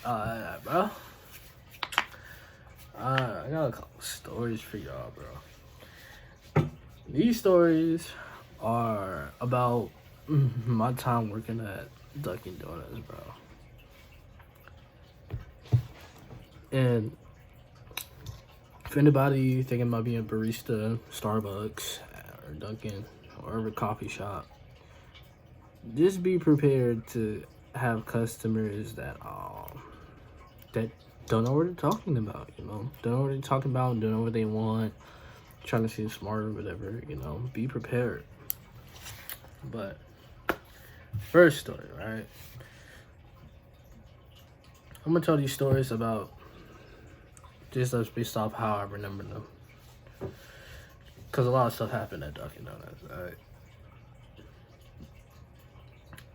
Bro. I got a couple stories for y'all, bro. These stories are about my time working at Dunkin Donuts, bro. And if anybody thinking about being a barista, Starbucks or Dunkin' or every coffee shop, just be prepared to have customers that don't know what they're talking about, don't know what they're talking about, don't know what they want, trying to seem smart or whatever, be prepared. But first story, right? I'm gonna tell these stories about just based off how I remember them, because a lot of stuff happened at Dunkin' Donuts.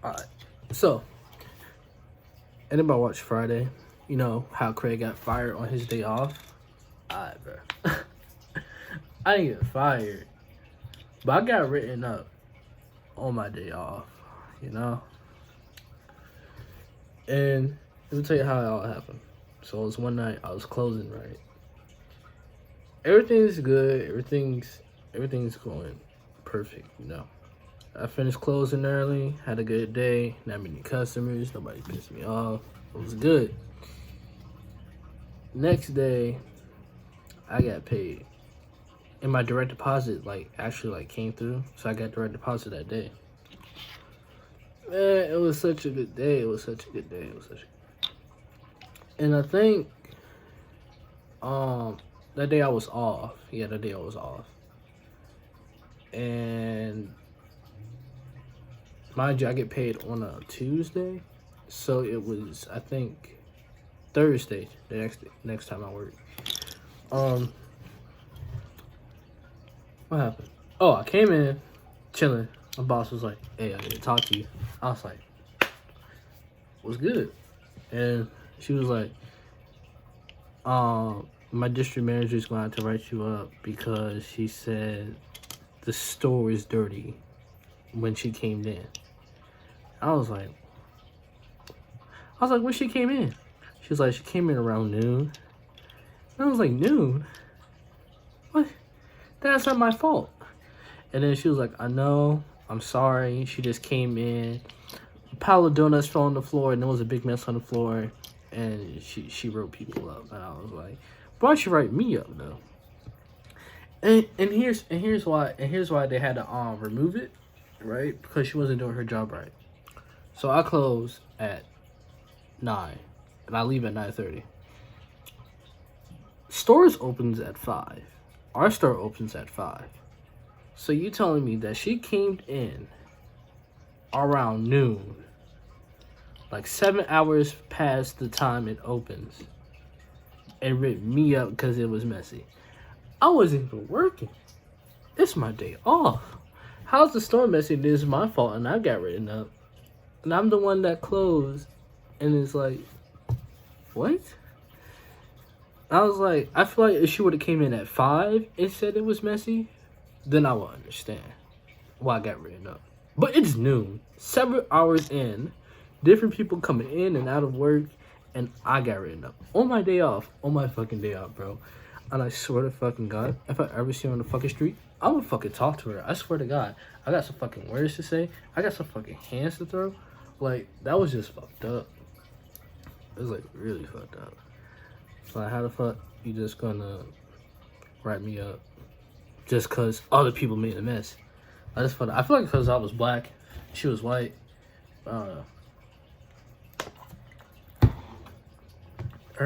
All right. So, anybody watch Friday? You know how Craig got fired on his day off? Alright, bro. I didn't get fired, but I got written up on my day off, And let me tell you how it all happened. So it was one night, I was closing, right? Everything's good, everything's going perfect, I finished closing early, had a good day, not many customers, nobody pissed me off. It was good. Next day, I got paid. And my direct deposit actually came through. So I got direct deposit that day. Man, it was such a good day. And I think that day I was off. Yeah, that day I was off. And mind you, I get paid on a Tuesday. So it was, I think, Thursday, the next time I work. What happened? Oh, I came in, chilling. My boss was like, "Hey, I need to talk to you." I was like, "What's good?" And she was like, my district manager is going to have to write you up because she said the store is dirty when she came in." I was like, when she came in? She was like, she came in around noon. And I was like, noon? What? That's not my fault. And then she was like, I know, I'm sorry. She just came in. A pile of donuts fell on the floor, and there was a big mess on the floor. And she wrote people up. And I was like, why don't you write me up though? And here's why they had to remove it, right? Because she wasn't doing her job right. So I close at 9 and I leave at 9:30. Stores opens at 5. Our store opens at 5. So you telling me that she came in around noon, like 7 hours past the time it opens, and ripped me up because it was messy? I wasn't even working. It's my day off. How's the store messy? This is my fault, and I got written up. And I'm the one that closed, and it's like, what? I was like, I feel like if she would have came in at 5 and said it was messy, then I would understand why I got written up. But it's noon, 7 hours in, different people coming in and out of work, and I got written up on my day off, on my fucking day off, bro. And I swear to fucking God, if I ever see her on the fucking street, I would fucking talk to her. I swear to God, I got some fucking words to say. I got some fucking hands to throw. Like, that was just fucked up. It was like really fucked up. Like, how the fuck you just gonna write me up just cause other people made a mess? I just felt, I feel like because I was black, she was white. Her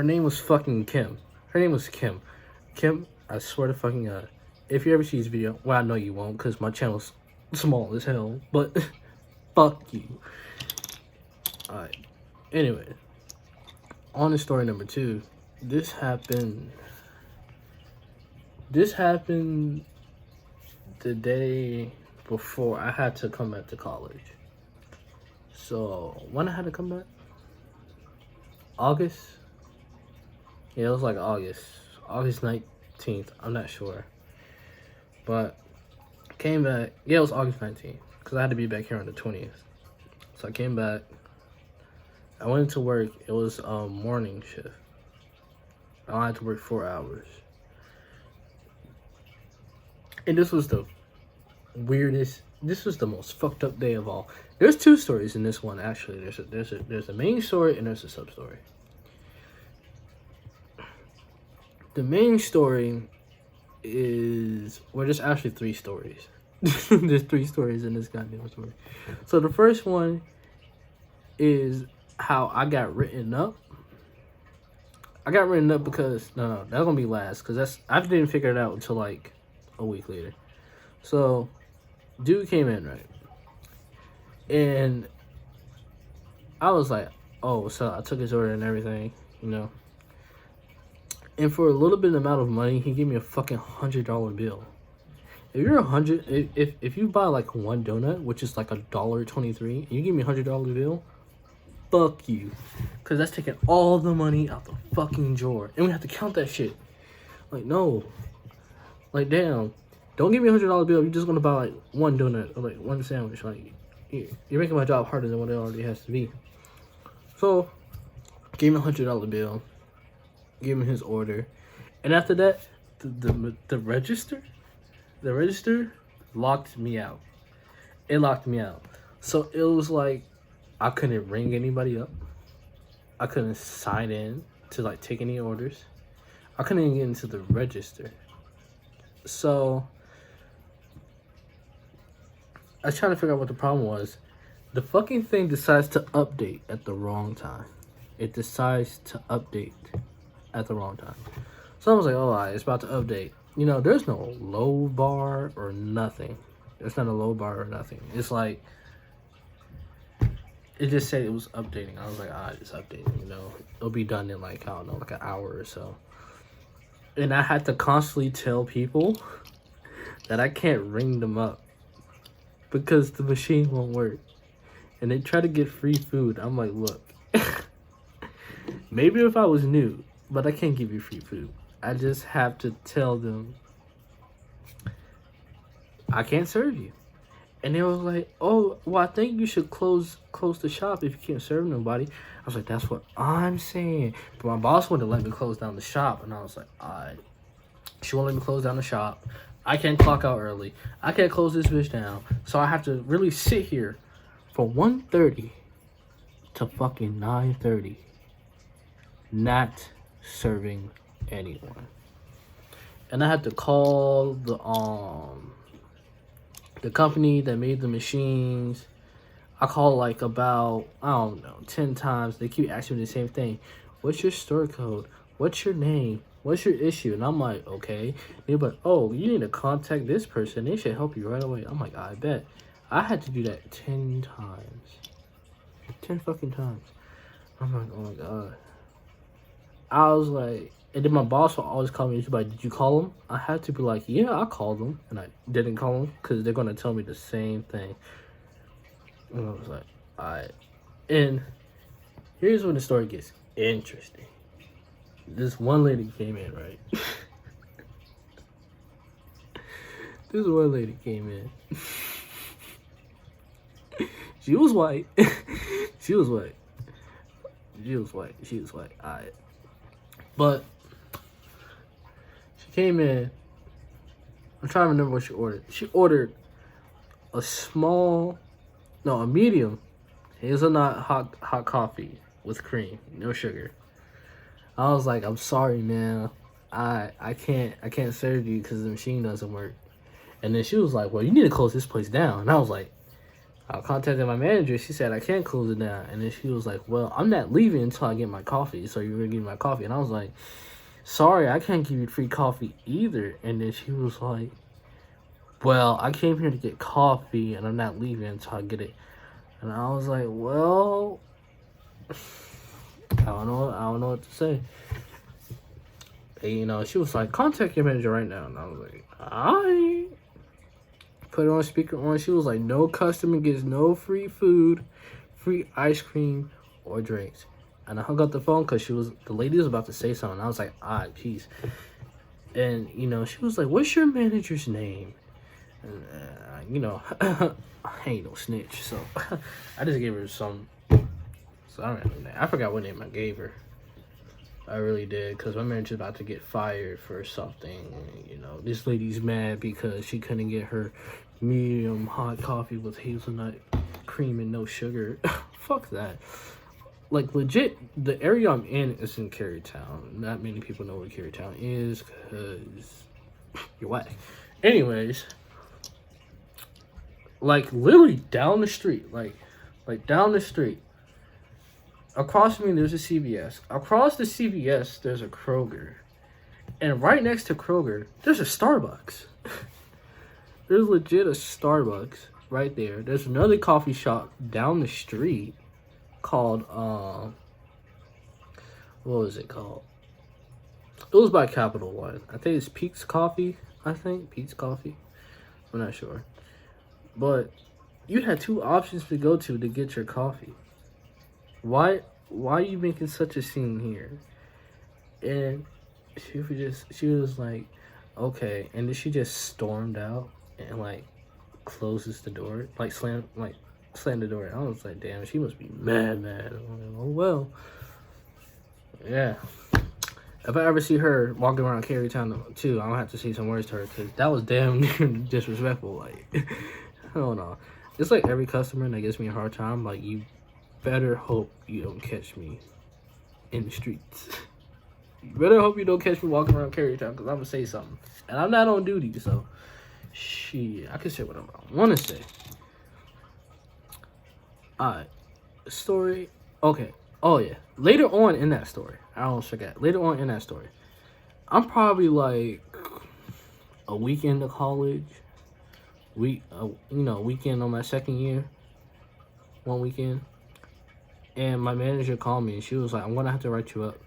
name was fucking Kim. Her name was Kim. Kim, I swear to fucking God, if you ever see this video, well, I know you won't because my channel's small as hell, but fuck you. Alright. Anyway, on to story number 2. This happened the day before I had to come back to college. So, when I had to come back? August? Yeah, it was like August 19th. I'm not sure. But, came back. Yeah, it was August 19th. Because I had to be back here on the 20th. So, I came back. I went to work. It was a morning shift. I had to work 4 hours. And this was the weirdest. This was the most fucked up day of all. There's two stories in this one actually. There's a main story and there's a sub story. The main story is there's actually three stories. There's three stories in this goddamn story. So the first one is how I got written up. I got written up because no, that's gonna be last because I didn't figure it out until like a week later. So, dude came in right, and I was like, oh, so I took his order and everything, you know. And for a little bit amount of money, he gave me a fucking $100 bill. If you're if you buy like one donut, which is like $1.23, and you give me $100 bill, fuck you, cause that's taking all the money out the fucking drawer, and we have to count that shit. Like no, like damn, don't give me $100 bill. You're just gonna buy like one donut or like one sandwich. Like you're making my job harder than what it already has to be. So, gave him a $100 bill, gave him his order, and after that, the register locked me out. It locked me out. So it was like I couldn't ring anybody up. I couldn't sign in to like take any orders. I couldn't even get into the register. So I was trying to figure out what the problem was. The fucking thing decides to update at the wrong time. It decides to update at the wrong time. So I was like, oh, it's about to update. You know, there's no low bar or nothing. There's not a low bar or nothing. It's like, it just said it was updating. I was like, it's updating, you know. It'll be done in like, I don't know, like an hour or so. And I had to constantly tell people that I can't ring them up because the machine won't work. And they try to get free food. I'm like, look, maybe if I was new, but I can't give you free food. I just have to tell them I can't serve you. And they was like, oh, well, I think you should close the shop if you can't serve nobody. I was like, that's what I'm saying. But my boss wouldn't let me close down the shop. And I was like, she won't let me close down the shop. I can't clock out early. I can't close this bitch down. So I have to really sit here from 1:30 to fucking 9:30, not serving anyone. And I had to call the company that made the machines. I called like about, I don't know, 10 times. They keep asking me the same thing. What's your store code? What's your name? What's your issue? And I'm like, okay. They're like, oh, you need to contact this person. They should help you right away. I'm like, I bet. I had to do that 10 times. 10 fucking times. I'm like, oh my God. I was like, and then my boss will always call me. She's like, did you call him? I had to be like, yeah, I called him. And I didn't call him because they're going to tell me the same thing. And I was like, all right. And here's when the story gets interesting. This one lady came in, right? This one lady came in. She was white. She was white. Alright. But she came in. I'm trying to remember what she ordered. She ordered a medium hazelnut hot coffee with cream, no sugar. I was like, I'm sorry, man. I can't serve you because the machine doesn't work. And then she was like, well, you need to close this place down. And I was like, I contacted my manager. She said I can't close it down. And then she was like, well, I'm not leaving until I get my coffee. So you're going to give me my coffee. And I was like, sorry, I can't give you free coffee either. And then she was like, well, I came here to get coffee and I'm not leaving until I get it. And I was like, well, I don't know what to say. And, you know, she was like, contact your manager right now. And I was like, alright. Put it on speaker on. She was like, no customer gets no free food, free ice cream, or drinks. And I hung up the phone because the lady was about to say something. I was like, alright, peace. And, you know, she was like, what's your manager's name? And, you know, I ain't no snitch. So I just gave her some So I don't have a name. I forgot what name I gave her. I really did, because my manager's about to get fired for something. You know, this lady's mad because she couldn't get her medium hot coffee with hazelnut cream and no sugar. Fuck that. Like, legit, the area I'm in is in Carytown. Not many people know where Carytown is, because you're whack. Anyways, like, literally down the street, like down the street, across from me, there's a CVS. Across the CVS, there's a Kroger. And right next to Kroger, there's a Starbucks. There's legit a Starbucks right there. There's another coffee shop down the street called, what was it called? It was by Capital One. I think it's Pete's Coffee. Pete's Coffee. I'm not sure. But you had two options to go to get your coffee. Why are you making such a scene here? And she was like, okay. And then she just stormed out and like closes the door, like slammed the door. I was like, damn, she must be mad. I'm like, oh well. Yeah. If I ever see her walking around Carytown too, I'm gonna have to say some words to her, because that was damn near disrespectful. Like, I don't know. It's like every customer that gives me a hard time, like, you better hope you don't catch me in the streets. You better hope you don't catch me walking around Carytown, because I'm gonna say something. And I'm not on duty, so shit, I can say whatever I want to say. Alright, story. Okay. Oh yeah. Later on in that story, I almost forgot. Later on in that story, I'm probably like a week into college. Weekend on my second year. One weekend, and my manager called me and she was like, "I'm gonna have to write you up."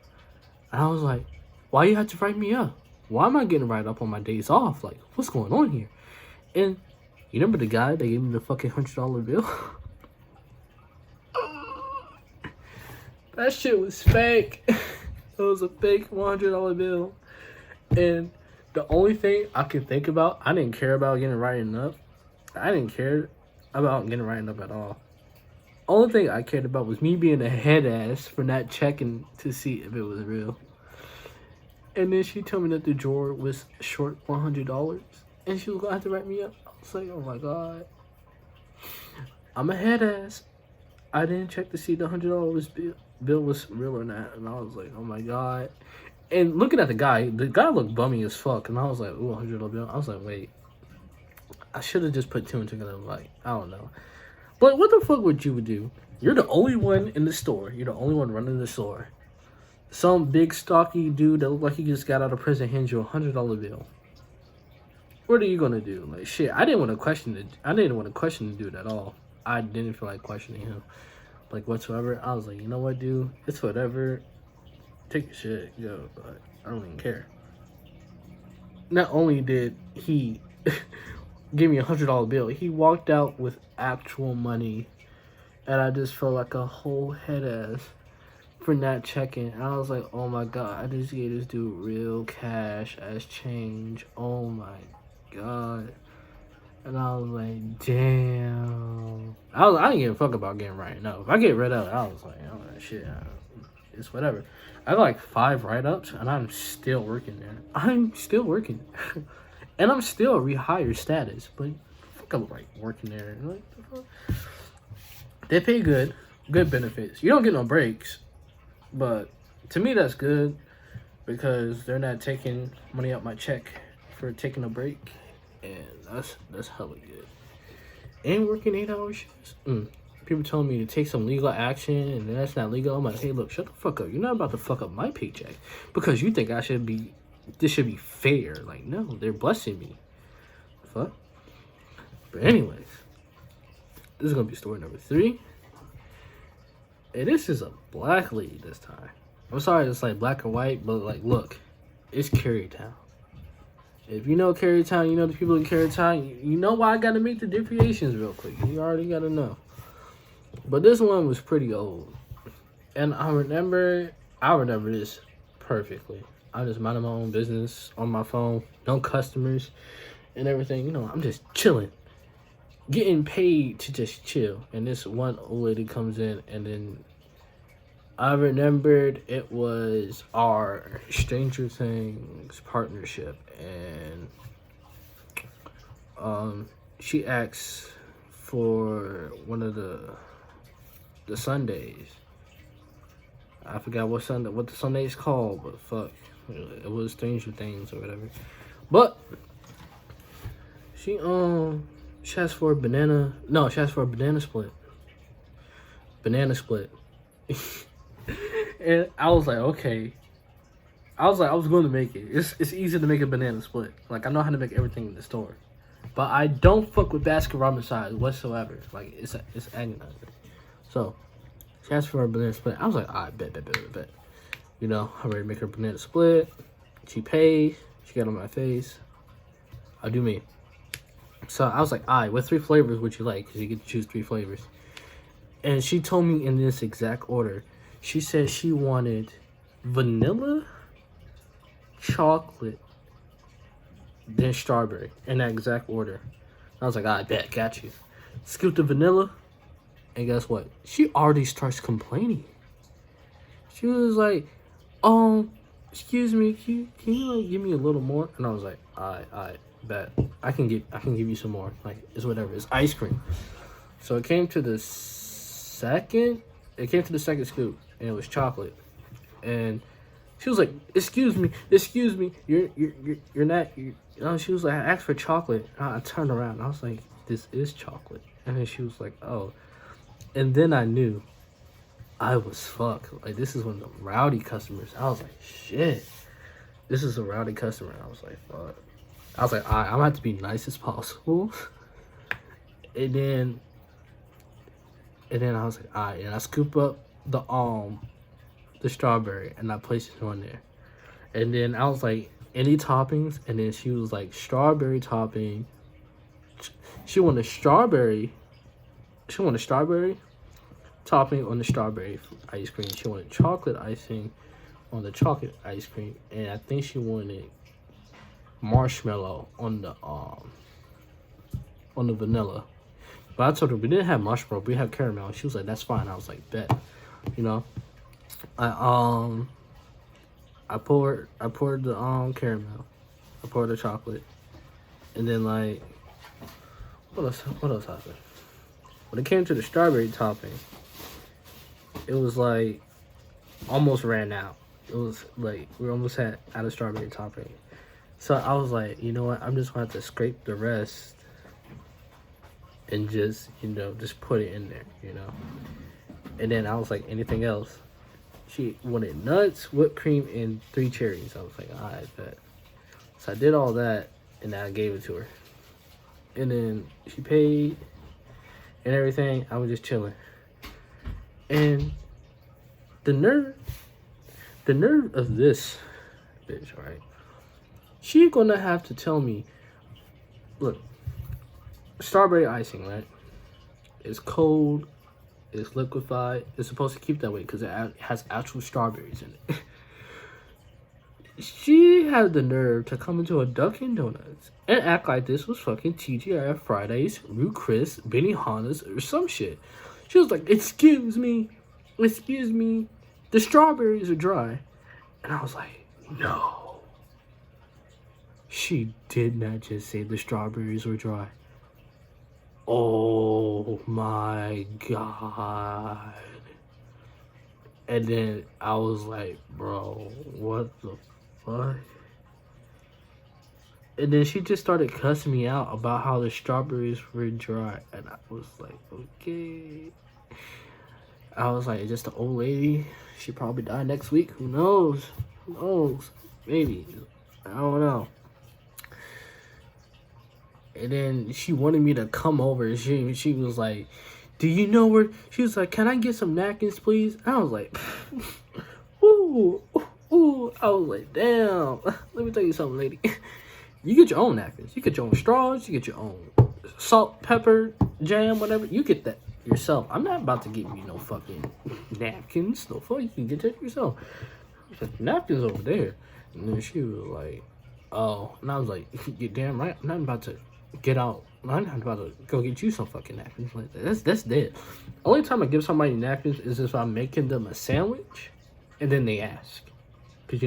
And I was like, "Why you have to write me up? Why am I getting write up on my days off? Like, what's going on here?" And you remember the guy that gave me the fucking $100 bill? That shit was fake. It was a fake $100 bill. And the only thing I could think about, I didn't care about getting written up. I didn't care about getting written up at all. Only thing I cared about was me being a head ass for not checking to see if it was real. And then she told me that the drawer was short $100 and she was gonna have to write me up. I was like, oh my god. I'm a head ass. I didn't check to see the $100 bill was real or not. And I was like, oh my god. And looking at the guy looked bummy as fuck. And I was like, ooh, $100 bill. I was like, wait. I should have just put two and two together. Like, I don't know. But what the fuck would you do? You're the only one in the store. You're the only one running the store. Some big stocky dude that looked like he just got out of prison hands you a $100 bill. What are you gonna do? Like, shit, I didn't want to question the dude at all. I didn't feel like questioning him, like, whatsoever. I was like, you know what, dude? It's whatever. Take your shit, yo. But I don't even care. Not only did he give me a $100 bill, he walked out with actual money, and I just felt like a whole head ass for not checking. And I was like, oh my god, I just gave this dude real cash as change. Oh my god. And I was like, damn. I didn't give a fuck about getting written up. If I get rid of it, I was like, oh shit, it's whatever. I have like 5 write-ups, and I'm still working there. I'm still working. And I'm still rehire status, but fuck, I'm like working there. Like, the fuck? They pay good benefits. You don't get no breaks, but to me that's good, because they're not taking money out my check for taking a break, and that's hella good. And working 8-hour shifts. People telling me to take some legal action, and that's not legal. I'm like, hey, look, shut the fuck up. You're not about to fuck up my paycheck because you think this should be fair. Like, no, they're blessing me. Fuck. But anyways, this is gonna be story number 3, and this is a black lady this time. I'm sorry it's like black and white, but like, look, it's Carytown. If you know Carytown, you know the people in Carytown. You know why I gotta make the differentiations real quick. You already gotta know. But this one was pretty old, and I remember this perfectly. I just minding my own business on my phone, no customers and everything. You know, I'm just chilling, getting paid to just chill. And this one old lady comes in, and then I remembered it was our Stranger Things partnership, and she asked for one of the Sundays. I forgot what the Sunday is called, but fuck, it was Stranger Things or whatever. But she she asked for a banana. No, she asked for a banana split. Banana split. And I was like, okay. I was going to make it. It's easy to make a banana split. Like, I know how to make everything in the store, but I don't fuck with basket ramen size whatsoever. Like, it's agonizing. So she asked for a banana split. I was like, I bet. You know, I'm ready to make her banana split. She paid. She got on my face. I do me. So I was like, what 3 flavors would you like? Because you get to choose 3 flavors. And she told me in this exact order. She said she wanted vanilla, chocolate, then strawberry. In that exact order. I was like, I bet, got you. Scoop the vanilla. And guess what? She already starts complaining. She was like, excuse me, can you like give me a little more? And I was like, I bet. I can give you some more. Like, it's whatever. It's ice cream. So it came to the second scoop, and it was chocolate. And she was like, excuse me, you're not, she was like, I asked for chocolate. I turned around, and I was like, this is chocolate. And then she was like, oh. And then I knew I was fucked. Like, this is one of the rowdy customers. I was like, shit. This is a rowdy customer. I was like, fuck. I was like, all right, I'm gonna have to be nice as possible. And then I was like, all right. And I scoop up the strawberry, and I placed it on there. And then I was like, any toppings? And then she was like, strawberry topping. She wanted strawberry topping on the strawberry ice cream. She wanted chocolate icing on the chocolate ice cream, and I think she wanted marshmallow on the vanilla. But I told her we didn't have marshmallow, we have caramel. She was like, that's fine. I was like, bet. You know, I poured the caramel, I poured the chocolate, and then like what else happened? When it came to the strawberry topping, it was like almost ran out. It was like we almost had out of strawberry topping. So I was like, you know what? I'm just gonna have to scrape the rest and just, just put it in there, And then I was like, anything else? She wanted nuts, whipped cream, and 3 cherries. I was like, all right, bet. So I did all that, and then I gave it to her. And then she paid and everything. I was just chilling. And the nerve of this bitch, right? She gonna have to tell me, look, strawberry icing, right? It's cold, it's liquefied. It's supposed to keep that way because it has actual strawberries in it. She had the nerve to come into a Dunkin' Donuts and act like this was fucking TGI Fridays, Root Chris, Benihana's, or some shit. She was like, excuse me, the strawberries are dry. And I was like, no. She did not just say the strawberries were dry. Oh my God. And then I was like, bro, what the fuck? And then she just started cussing me out about how the strawberries were dry. And I was like, okay. I was like, just an old lady. She probably died next week. Who knows? Maybe. I don't know. And then she wanted me to come over. She was like, do you know where? She was like, can I get some napkins, please? I was like, ooh. I was like, damn. Let me tell you something, lady. You get your own napkins. You get your own straws. You get your own salt, pepper, jam, whatever. You get that yourself. I'm not about to give you no fucking napkins. No fuck. You can get that yourself. Napkins over there. And then she was like, oh. And I was like, you're damn right. I'm not about to get out. I'm not about to go get you some fucking napkins. Like that's dead. Only time I give somebody napkins is if I'm making them a sandwich, and then they ask, cause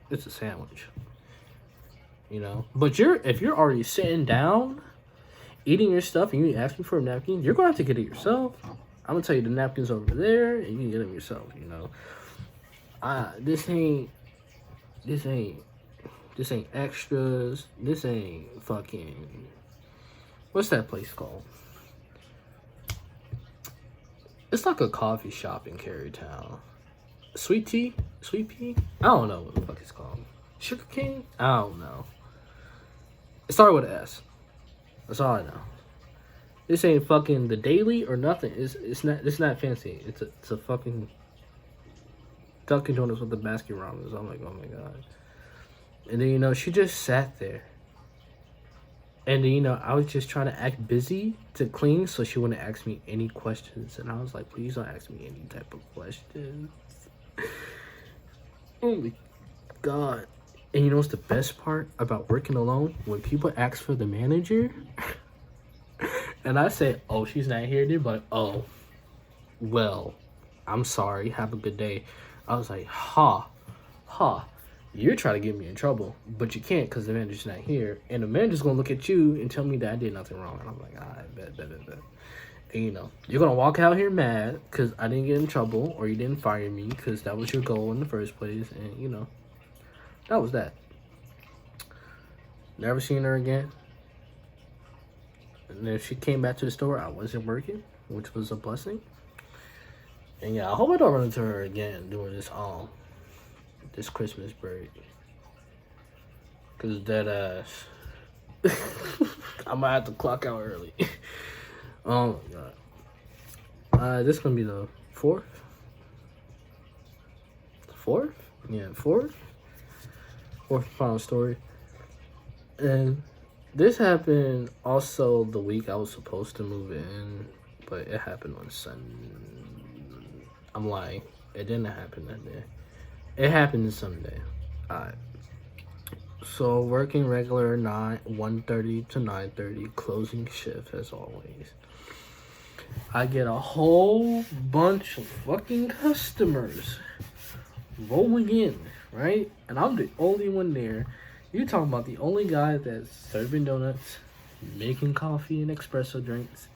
it's a sandwich. But if you're already sitting down, eating your stuff, and you ask me for a napkin, you're gonna have to get it yourself. I'm gonna tell you the napkins over there, and you can get them yourself. This ain't extras. This ain't fucking. What's that place called? It's like a coffee shop in Carytown. Sweet tea? Sweet pea? I don't know what the fuck it's called. Sugar King? I don't know. It started with an S. That's all I know. This ain't fucking the Daily or nothing. It's not fancy. It's a fucking Dunkin Donuts with the basket ramen. I'm like, oh my god. And then she just sat there. And then I was just trying to act busy to clean, so she wouldn't ask me any questions. And I was like, please don't ask me any type of questions. Oh my god. And what's the best part about working alone? When people ask for the manager, and I say, oh, she's not here, dude, but oh, well, I'm sorry, have a good day. I was like, you're trying to get me in trouble, but you can't because the manager's not here, and the manager's gonna look at you and tell me that I did nothing wrong. And I'm like, all right, bet. And you're gonna walk out here mad because I didn't get in trouble, or you didn't fire me because that was your goal in the first place, and that was that. Never seen her again. And if she came back to the store, I wasn't working, which was a blessing. And yeah, I hope I don't run into her again during this Christmas break. Cause dead ass, I might have to clock out early. Oh my god. This is gonna be the fourth. Yeah, fourth final story. And this happened also the week I was supposed to move in, but it happened on Sunday. I'm lying. It didn't happen that day. It happened Sunday. Alright. So working regular 1:30 to 9:30, closing shift as always. I get a whole bunch of fucking customers rolling in, right? And I'm the only one there. You talking about the only guy that's serving donuts, making coffee and espresso drinks,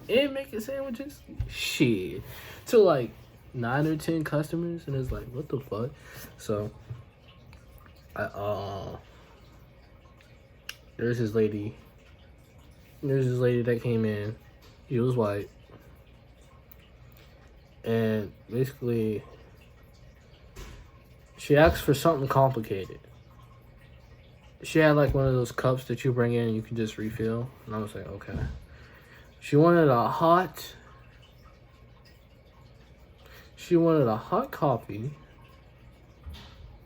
and making sandwiches? Shit. To like 9 or 10 customers, and it's like, what the fuck? So, there's this lady that came in. She was white. And basically, she asked for something complicated. She had like one of those cups that you bring in and you can just refill. And I was like, okay. She wanted a hot coffee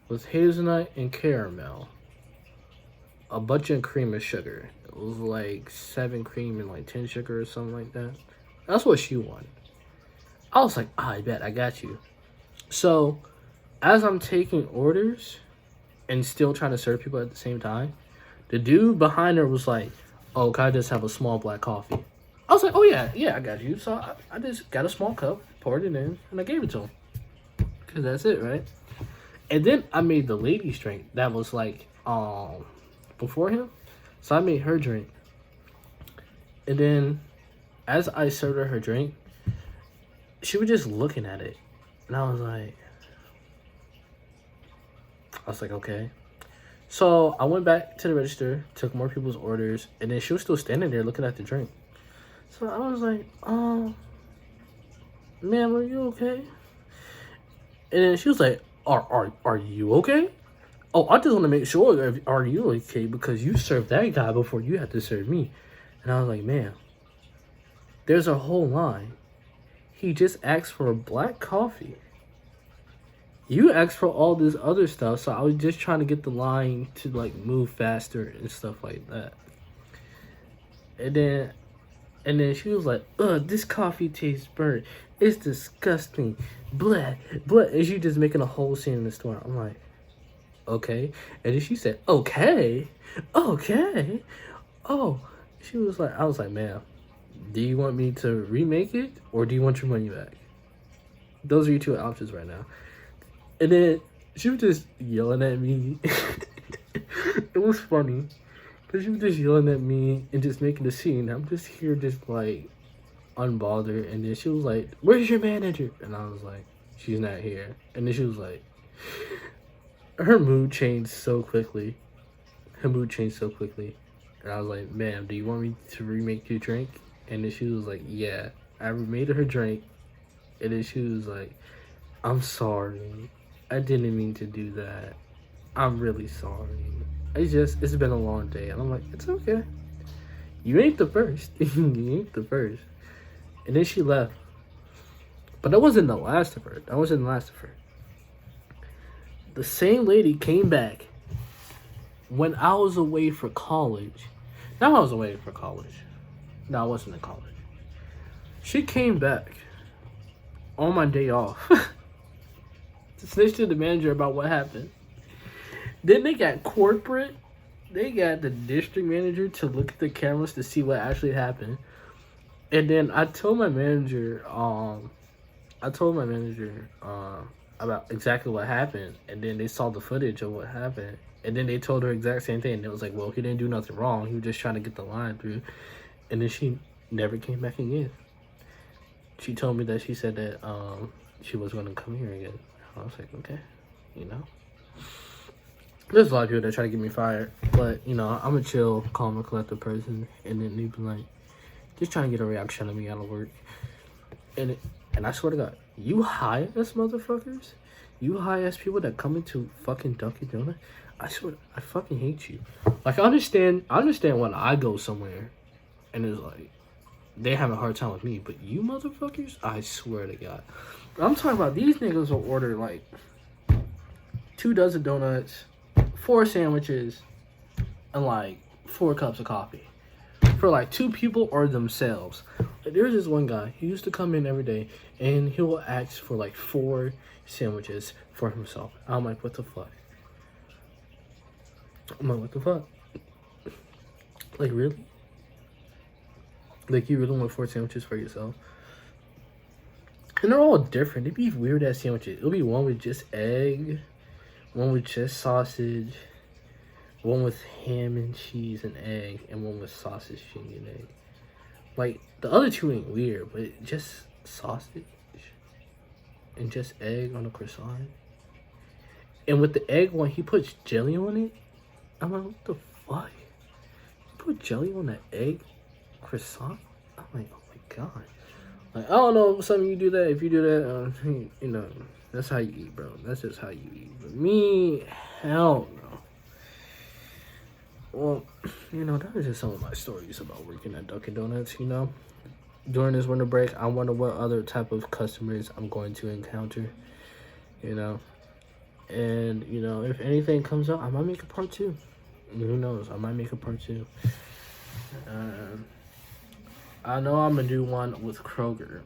with hazelnut and caramel, a bunch of cream and sugar. It was like 7 cream and like 10 sugar or something like that. That's what she wanted. I was like, I bet, I got you. So, as I'm taking orders and still trying to serve people at the same time, the dude behind her was like, oh, can I just have a small black coffee? I was like, oh yeah, I got you. So I just got a small cup, poured it in, and I gave it to him. Because that's it, right? And then I made the lady's drink that was like, before him. So I made her drink. And then, as I served her drink, she was just looking at it. And I was like, okay. So I went back to the register, took more people's orders, and then she was still standing there looking at the drink. So I was like, ma'am, are you okay? And then she was like, are you okay? Oh, I just want to make sure that are you okay, because you served that guy before you had to serve me. And I was like, ma'am, there's a whole line. He just asked for a black coffee. You asked for all this other stuff, so I was just trying to get the line to like move faster and stuff like that. And then she was like, ugh, this coffee tastes burnt. It's disgusting. Blah, blah. And she just making a whole scene in the store. I'm like, okay. And then she said, okay. oh, she was like, I was like, ma'am, do you want me to remake it or do you want your money back? Those are your two options right now. And then she was just yelling at me. It was funny. But she was just yelling at me and just making a scene. I'm just here just like unbothered. And then she was like, where's your manager? And I was like, she's not here. And then she was like, her mood changed so quickly. And I was like, ma'am, do you want me to remake your drink? And then she was like, yeah. I remade her drink. And then she was like, I'm sorry. I didn't mean to do that. I'm really sorry. It's been a long day. And I'm like, it's okay. You ain't the first. You ain't the first. And then she left. But that wasn't the last of her. The same lady came back when I was away for college. Now I was away for college. No, I wasn't in college. She came back on my day off to snitch to the manager about what happened. Then they got corporate. They got the district manager to look at the cameras to see what actually happened. And then I told my manager, about exactly what happened. And then they saw the footage of what happened. And then they told her exact same thing. And it was like, well, he didn't do nothing wrong. He was just trying to get the line through. And then she never came back again. She told me that she said that she was going to come here again. I was like, okay, you know. There's a lot of people that try to get me fired. But, you know, I'm a chill, calm, and collected person. And then they've been like, just trying to get a reaction of me out of work. And I swear to God, you high-ass motherfuckers? You high-ass people that come into fucking Dunkin' Donuts? I swear, I fucking hate you. Like, I understand when I go somewhere and it's like, they have a hard time with me. But you motherfuckers, I swear to God. I'm talking about these niggas will order, like, 2 dozen donuts, 4 sandwiches, and, like, 4 cups of coffee. For, like, 2 people or themselves. There's this one guy, he used to come in every day, and he will ask for, like, 4 sandwiches for himself. I'm like, what the fuck? Like, really? Like, you really want 4 sandwiches for yourself? And they're all different. They'd be weird ass sandwiches. It'll be one with just egg, one with just sausage, one with ham and cheese and egg, and one with sausage, cheese, and egg. Like, the other 2 ain't weird, but just sausage and just egg on a croissant. And with the egg one, he puts jelly on it. I'm like, what the fuck? You put jelly on an egg croissant? I'm like, oh my god. Like, I don't know if some of you do that. If you do that, you know, that's how you eat, bro. That's just how you eat. But me, hell no. Well, you know, that was just some of my stories about working at Dunkin' Donuts, you know. During this winter break, I wonder what other type of customers I'm going to encounter, you know. And, you know, if anything comes up, I might make a part 2. Who knows? I might make a part 2. I know I'm going to do one with Kroger.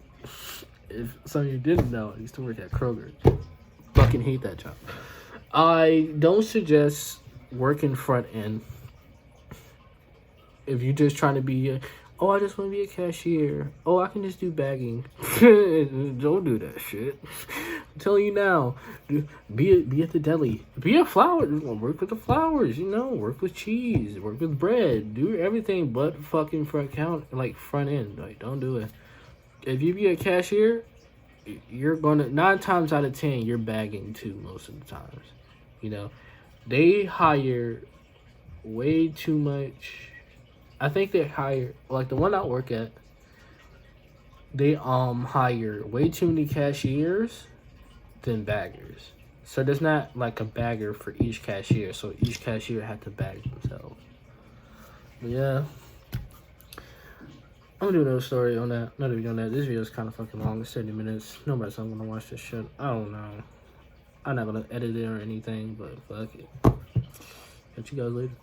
If some of you didn't know, I used to work at Kroger. Fucking hate that job. I don't suggest working front end. If you're just trying to be, oh, I just want to be a cashier. Oh, I can just do bagging. Don't do that shit. I'm telling you now. Be at the deli. Be a flower. Work with the flowers, you know. Work with cheese. Work with bread. Do everything but fucking front end. Like, don't do it. If you be a cashier, you're gonna 9 times out of 10 you're bagging too most of the times. You know, they hire way too much. I think they hire, like the one I work at, they hire way too many cashiers than baggers. So there's not like a bagger for each cashier, so each cashier had to bag themselves. But yeah, I'm gonna do another story on that. Another video on that. This video is kind of fucking long. It's 30 minutes. Nobody's not gonna watch this shit. I don't know. I'm not gonna edit it or anything, but fuck it. Catch you guys later.